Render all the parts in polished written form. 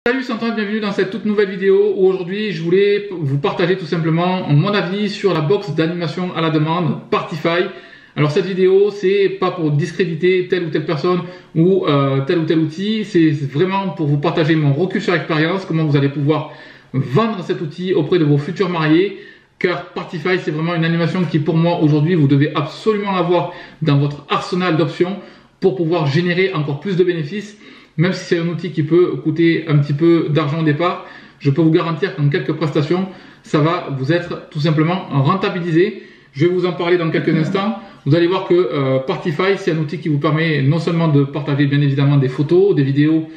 Salut, c'est Antoine, bienvenue dans cette toute nouvelle vidéo où aujourd'hui je voulais vous partager tout simplement mon avis sur la box d'animation à la demande Partify. Alors cette vidéo, c'est pas pour discréditer telle ou telle personne ou tel ou tel outil, c'est vraiment pour vous partager mon recul sur l'expérience, comment vous allez pouvoir vendre cet outil auprès de vos futurs mariés. Car Partify, c'est vraiment une animation qui pour moi aujourd'hui, vous devez absolument l'avoir dans votre arsenal d'options pour pouvoir générer encore plus de bénéfices. Même si c'est un outil qui peut coûter un petit peu d'argent au départ, je peux vous garantir qu'en quelques prestations, ça va vous être tout simplement rentabilisé. Je vais vous en parler dans quelques instants. Vous allez voir que Partify, c'est un outil qui vous permet non seulement de partager bien évidemment des photos, des vidéos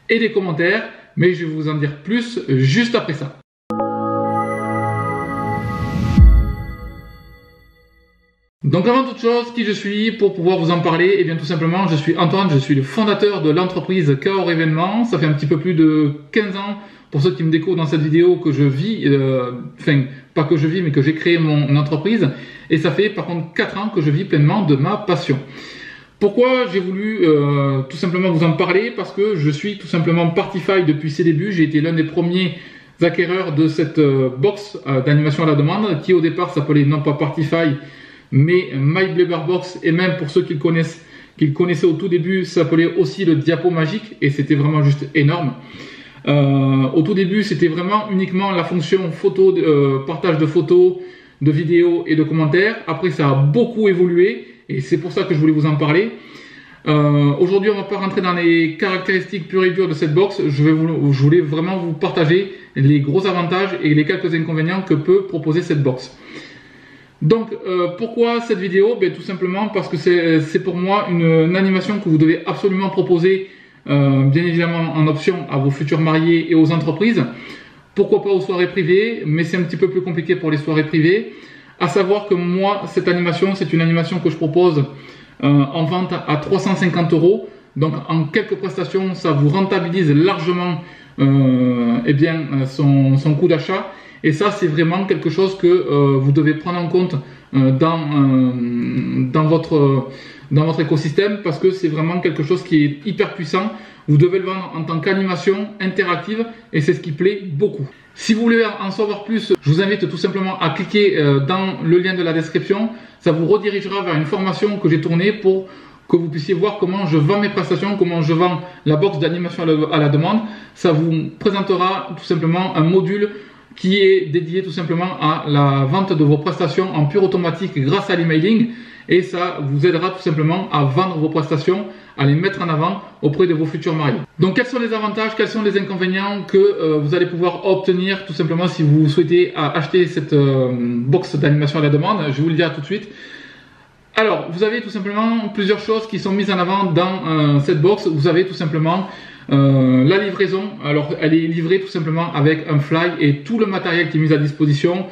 et des commentaires, mais je vais vous en dire plus juste après ça. Donc avant toute chose, qui je suis pour pouvoir vous en parler? Eh bien tout simplement, je suis Antoine, je suis le fondateur de l'entreprise Kaor Événements. Ça fait un petit peu plus de 15 ans, pour ceux qui me découvrent dans cette vidéo, que je vis, enfin pas que je vis, mais que j'ai créé mon entreprise. Et ça fait par contre 4 ans que je vis pleinement de ma passion. Pourquoi j'ai voulu tout simplement vous en parler? Parce que je suis tout simplement Partify depuis ses débuts. J'ai été l'un des premiers acquéreurs de cette box d'animation à la demande, qui au départ s'appelait non pas Partify, mais My Blabber Box, et même pour ceux qui le connaissaient au tout début, ça s'appelait aussi le Diapo Magique, et c'était vraiment juste énorme. Au tout début, c'était vraiment uniquement la fonction photo, partage de photos, de vidéos et de commentaires. Après, ça a beaucoup évolué, et c'est pour ça que je voulais vous en parler. Aujourd'hui, on ne va pas rentrer dans les caractéristiques pures et dures de cette box. Je voulais vraiment vous partager les gros avantages et les quelques inconvénients que peut proposer cette box. Donc pourquoi cette vidéo? Tout simplement parce que c'est pour moi une animation que vous devez absolument proposer, bien évidemment en option à vos futurs mariés et aux entreprises. Pourquoi pas aux soirées privées, mais c'est un petit peu plus compliqué pour les soirées privées. À savoir que moi, cette animation, c'est une animation que je propose en vente à 350 €. Donc en quelques prestations, ça vous rentabilise largement son coût d'achat. Et ça, c'est vraiment quelque chose que vous devez prendre en compte dans votre écosystème, parce que c'est vraiment quelque chose qui est hyper puissant. Vous devez le vendre en tant qu'animation interactive, et c'est ce qui plaît beaucoup. Si vous voulez en savoir plus, je vous invite tout simplement à cliquer dans le lien de la description. Ça vous redirigera vers une formation que j'ai tournée pour que vous puissiez voir comment je vends mes prestations, comment je vends la box d'animation à la demande. Ça vous présentera tout simplement un module qui est dédié tout simplement à la vente de vos prestations en pur automatique grâce à l'emailing, et ça vous aidera tout simplement à vendre vos prestations, à les mettre en avant auprès de vos futurs mariés. Donc quels sont les avantages, quels sont les inconvénients que vous allez pouvoir obtenir tout simplement si vous souhaitez acheter cette box d'animation à la demande? Je vais vous le dire tout de suite. Alors vous avez tout simplement plusieurs choses qui sont mises en avant dans cette box. Vous avez tout simplement la livraison. Alors elle est livrée tout simplement avec un fly et tout le matériel qui est mis à disposition,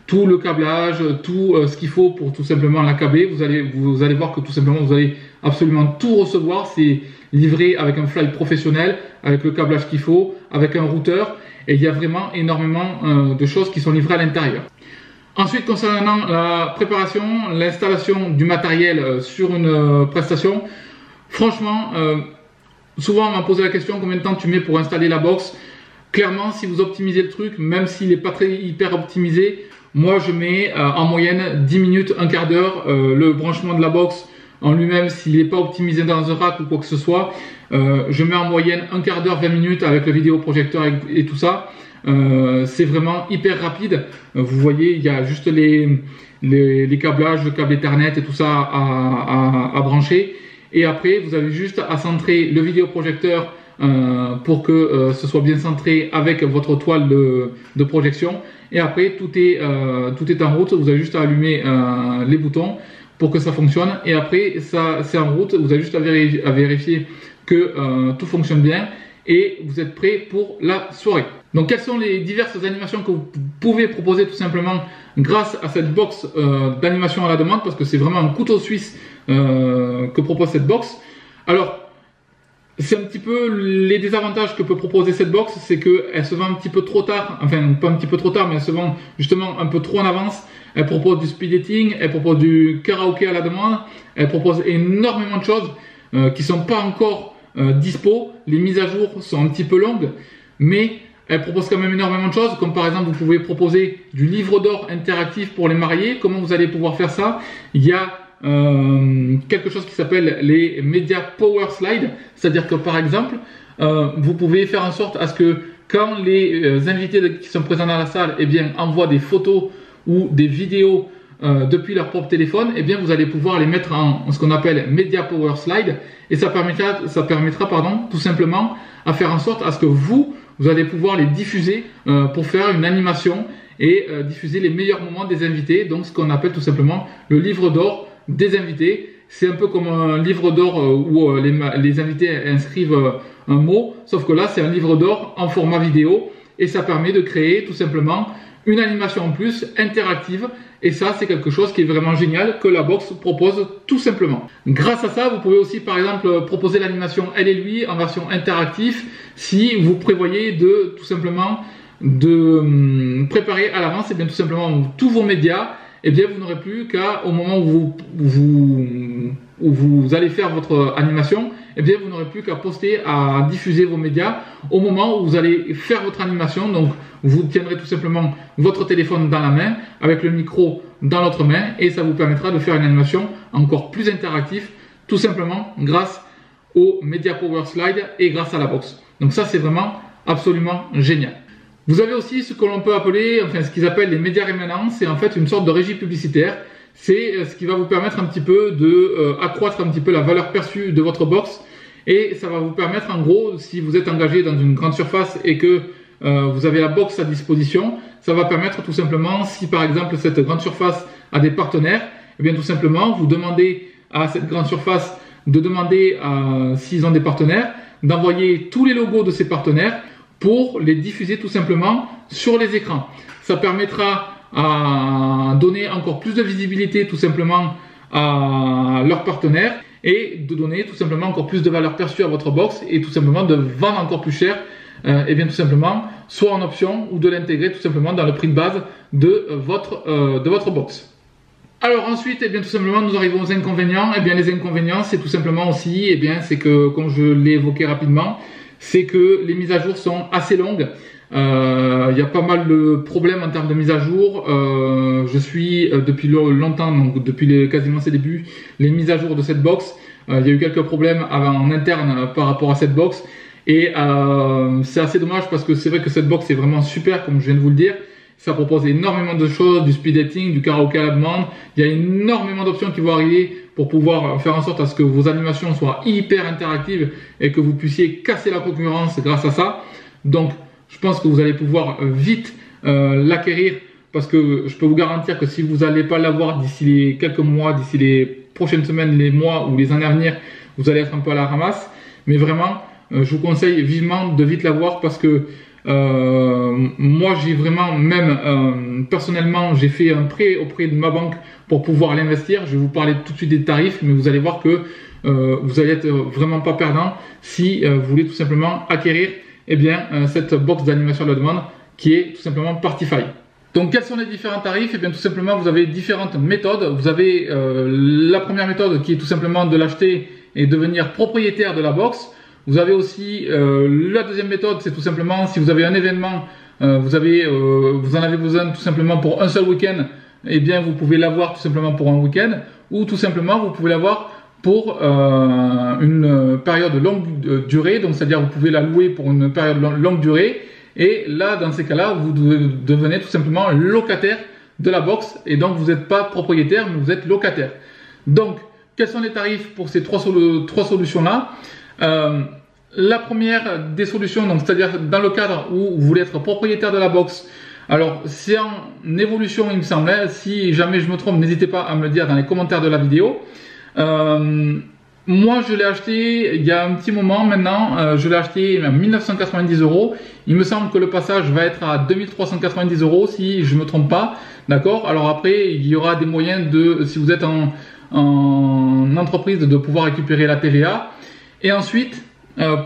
tout le câblage, tout ce qu'il faut pour tout simplement la câbler. Vous allez voir que tout simplement vous allez absolument tout recevoir. C'est livré avec un fly professionnel, avec le câblage qu'il faut, avec un routeur, et il y a vraiment énormément de choses qui sont livrées à l'intérieur. Ensuite, concernant la préparation, l'installation du matériel sur une prestation, franchement, souvent on m'a posé la question combien de temps tu mets pour installer la box. Clairement, si vous optimisez le truc, même s'il n'est pas hyper optimisé, moi je mets en moyenne 10 minutes, un quart d'heure. Le branchement de la box en lui-même, s'il n'est pas optimisé dans un rack ou quoi que ce soit, je mets en moyenne un quart d'heure, 20 minutes avec le vidéoprojecteur et tout ça. C'est vraiment hyper rapide. Vous voyez, il y a juste les câblages, le câble Ethernet et tout ça à brancher. Et après, vous avez juste à centrer le vidéoprojecteur pour que ce soit bien centré avec votre toile de projection. Et après, tout est en route. Vous avez juste à allumer les boutons pour que ça fonctionne. Et après, c'est en route. Vous avez juste à vérifier que tout fonctionne bien. Et vous êtes prêt pour la soirée. Donc quelles sont les diverses animations que vous pouvez proposer tout simplement grâce à cette box d'animation à la demande, parce que c'est vraiment un couteau suisse que propose cette box. Alors c'est un petit peu les désavantages que peut proposer cette box, c'est qu'elle se vend un petit peu trop tard, enfin pas un petit peu trop tard, mais elle se vend justement un peu trop en avance. Elle propose du speed dating, elle propose du karaoké à la demande, elle propose énormément de choses qui ne sont pas encore dispo. Les mises à jour sont un petit peu longues. mais elle propose quand même énormément de choses, comme par exemple, vous pouvez proposer du livre d'or interactif pour les mariés. Comment vous allez pouvoir faire ça? Il y a quelque chose qui s'appelle les Media Power Slides, c'est-à-dire que par exemple, vous pouvez faire en sorte à ce que quand les invités qui sont présents dans la salle envoient des photos ou des vidéos depuis leur propre téléphone, vous allez pouvoir les mettre en ce qu'on appelle Media Power Slide, et ça permettra tout simplement à faire en sorte à ce que vous allez pouvoir les diffuser pour faire une animation et diffuser les meilleurs moments des invités, donc ce qu'on appelle tout simplement le livre d'or des invités. C'est un peu comme un livre d'or où les invités inscrivent un mot, sauf que là c'est un livre d'or en format vidéo, et ça permet de créer tout simplement une animation en plus interactive, et ça c'est quelque chose qui est vraiment génial que la box propose tout simplement. Grâce à ça, vous pouvez aussi par exemple proposer l'animation Elle et lui en version interactive si vous prévoyez de tout simplement de préparer à l'avance tout simplement tous vos médias. Vous n'aurez plus qu'à, au moment où vous allez faire votre animation, vous n'aurez plus qu'à poster, à diffuser vos médias au moment où vous allez faire votre animation. Donc, vous tiendrez tout simplement votre téléphone dans la main avec le micro dans l'autre main, et ça vous permettra de faire une animation encore plus interactive, tout simplement grâce au Media Power Slide et grâce à la box. Donc ça, c'est vraiment absolument génial. Vous avez aussi ce que l'on peut appeler, ce qu'ils appellent les médias rémanents. C'est en fait une sorte de régie publicitaire. C'est ce qui va vous permettre un petit peu de accroître un petit peu la valeur perçue de votre box, et ça va vous permettre en gros, si vous êtes engagé dans une grande surface et que vous avez la box à disposition, ça va permettre tout simplement, si par exemple cette grande surface a des partenaires, tout simplement vous demandez à cette grande surface de demander, s'ils ont des partenaires, d'envoyer tous les logos de ces partenaires pour les diffuser tout simplement sur les écrans. Ça permettra à donner encore plus de visibilité tout simplement à leurs partenaires, et de donner tout simplement encore plus de valeur perçue à votre box, et tout simplement de vendre encore plus cher, tout simplement, soit en option, ou de l'intégrer tout simplement dans le prix de base de votre box. Alors ensuite, tout simplement, nous arrivons aux inconvénients. Les inconvénients, c'est tout simplement aussi, c'est que, comme je l'ai évoqué rapidement, c'est que les mises à jour sont assez longues. Il y a pas mal de problèmes en termes de mise à jour. Je suis depuis longtemps, donc depuis quasiment ses débuts, les mises à jour de cette box. Il y a eu quelques problèmes en interne par rapport à cette box, et c'est assez dommage parce que c'est vrai que cette box est vraiment super, comme je viens de vous le dire. Ça propose énormément de choses, du speed dating, du karaoké à la demande. Il y a énormément d'options qui vont arriver pour pouvoir faire en sorte à ce que vos animations soient hyper interactives et que vous puissiez casser la concurrence grâce à ça. Donc, je pense que vous allez pouvoir vite l'acquérir, parce que je peux vous garantir que si vous n'allez pas l'avoir d'ici les quelques mois, d'ici les prochaines semaines, les mois ou les années à venir, vous allez être un peu à la ramasse. Mais vraiment, je vous conseille vivement de vite l'avoir, parce que moi j'ai vraiment, même personnellement, j'ai fait un prêt auprès de ma banque pour pouvoir l'investir. Je vais vous parler tout de suite des tarifs, mais vous allez voir que vous allez être vraiment pas perdant si vous voulez tout simplement acquérir cette box d'animation de la demande qui est tout simplement Partify. Donc quels sont les différents tarifs? Tout simplement, vous avez différentes méthodes. Vous avez la première méthode qui est tout simplement de l'acheter et devenir propriétaire de la box. Vous avez aussi la deuxième méthode, c'est tout simplement, si vous avez un événement, vous en avez besoin tout simplement pour un seul week-end, vous pouvez l'avoir tout simplement pour un week-end, ou tout simplement vous pouvez l'avoir pour une période longue durée, donc c'est-à-dire vous pouvez la louer pour une période longue durée, et là dans ces cas-là vous devenez tout simplement locataire de la box, et donc vous n'êtes pas propriétaire mais vous êtes locataire. Donc quels sont les tarifs pour ces trois solutions-là? La première des solutions, donc c'est-à-dire dans le cadre où vous voulez être propriétaire de la box, alors c'est en évolution il me semble, si jamais je me trompe n'hésitez pas à me le dire dans les commentaires de la vidéo. Moi je l'ai acheté il y a un petit moment maintenant, je l'ai acheté à 1990 €. Il me semble que le passage va être à 2390 € si je ne me trompe pas, d'accord. Alors après il y aura des moyens de, si vous êtes en entreprise, de pouvoir récupérer la TVA. Et ensuite,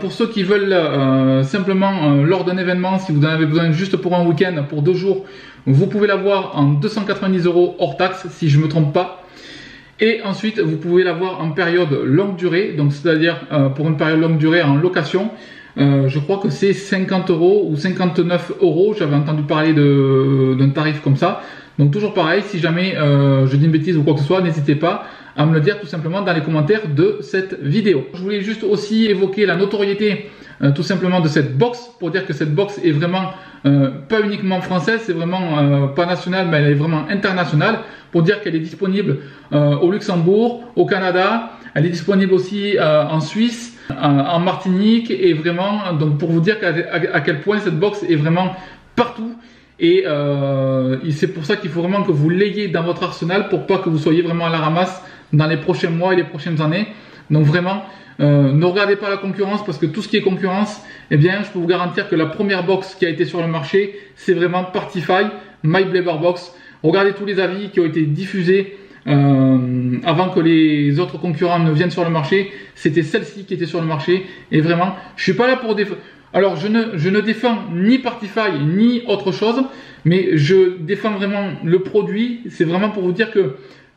pour ceux qui veulent simplement lors d'un événement, si vous en avez besoin juste pour un week-end, pour 2 jours, vous pouvez l'avoir en 290 € hors taxe si je ne me trompe pas. Et ensuite, vous pouvez l'avoir en période longue durée, donc c'est-à-dire pour une période longue durée en location. je crois que c'est 50 € ou 59 €. J'avais entendu parler d'un tarif comme ça. Donc toujours pareil, si jamais je dis une bêtise ou quoi que ce soit, n'hésitez pas à me le dire tout simplement dans les commentaires de cette vidéo. Je voulais juste aussi évoquer la notoriété tout simplement de cette box, pour dire que cette box est vraiment pas uniquement française, c'est vraiment pas nationale, mais elle est vraiment internationale, pour dire qu'elle est disponible au Luxembourg, au Canada, elle est disponible aussi en Suisse, en Martinique, et vraiment, donc pour vous dire à quel point cette box est vraiment partout. Et c'est pour ça qu'il faut vraiment que vous l'ayez dans votre arsenal pour pas que vous soyez vraiment à la ramasse dans les prochains mois et les prochaines années. Donc vraiment, ne regardez pas la concurrence, parce que tout ce qui est concurrence, eh bien, je peux vous garantir que la première box qui a été sur le marché, c'est vraiment Partify, My Blabber Box. Regardez tous les avis qui ont été diffusés avant que les autres concurrents ne viennent sur le marché. C'était celle-ci qui était sur le marché. Et vraiment, je suis pas là pour défendre. Alors, je ne défends ni Partify ni autre chose, mais je défends vraiment le produit. C'est vraiment pour vous dire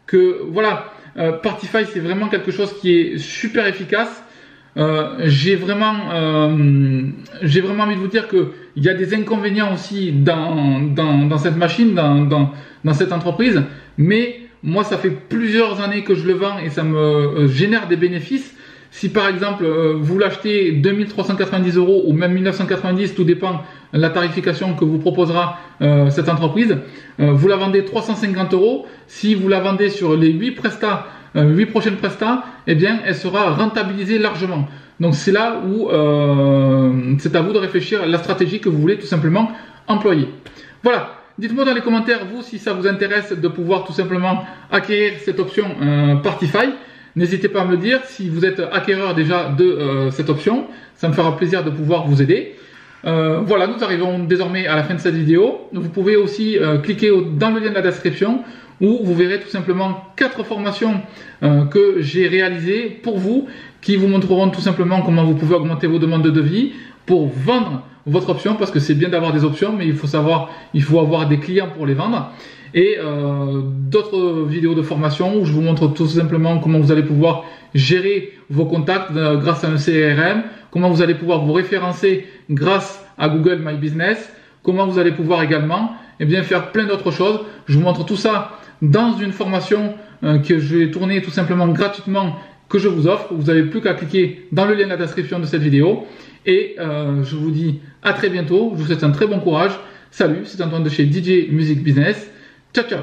que voilà, Partify, c'est vraiment quelque chose qui est super efficace. J'ai vraiment envie de vous dire qu'il y a des inconvénients aussi dans cette machine, dans cette entreprise, mais moi, ça fait plusieurs années que je le vends et ça me génère des bénéfices. Si par exemple vous l'achetez 2390 € ou même 1990, tout dépend de la tarification que vous proposera cette entreprise, vous la vendez 350 €. Si vous la vendez sur les 8 prochaines prestats, eh bien elle sera rentabilisée largement. Donc c'est là où c'est à vous de réfléchir à la stratégie que vous voulez tout simplement employer. Voilà. Dites-moi dans les commentaires, vous, si ça vous intéresse de pouvoir tout simplement acquérir cette option Partify. N'hésitez pas à me le dire si vous êtes acquéreur déjà de cette option. Ça me fera plaisir de pouvoir vous aider. Voilà, nous arrivons désormais à la fin de cette vidéo. Vous pouvez aussi cliquer dans le lien de la description où vous verrez tout simplement 4 formations que j'ai réalisées pour vous, qui vous montreront tout simplement comment vous pouvez augmenter vos demandes de devis pour vendre votre option, parce que c'est bien d'avoir des options, mais il faut avoir des clients pour les vendre. Et d'autres vidéos de formation où je vous montre tout simplement comment vous allez pouvoir gérer vos contacts grâce à un CRM, comment vous allez pouvoir vous référencer grâce à Google My Business, comment vous allez pouvoir également faire plein d'autres choses. Je vous montre tout ça dans une formation que je vais tourner tout simplement gratuitement, que je vous offre. Vous n'avez plus qu'à cliquer dans le lien de la description de cette vidéo. Et je vous dis à très bientôt. Je vous souhaite un très bon courage. Salut, c'est Antoine de chez DJ Music Business. Ciao, ciao.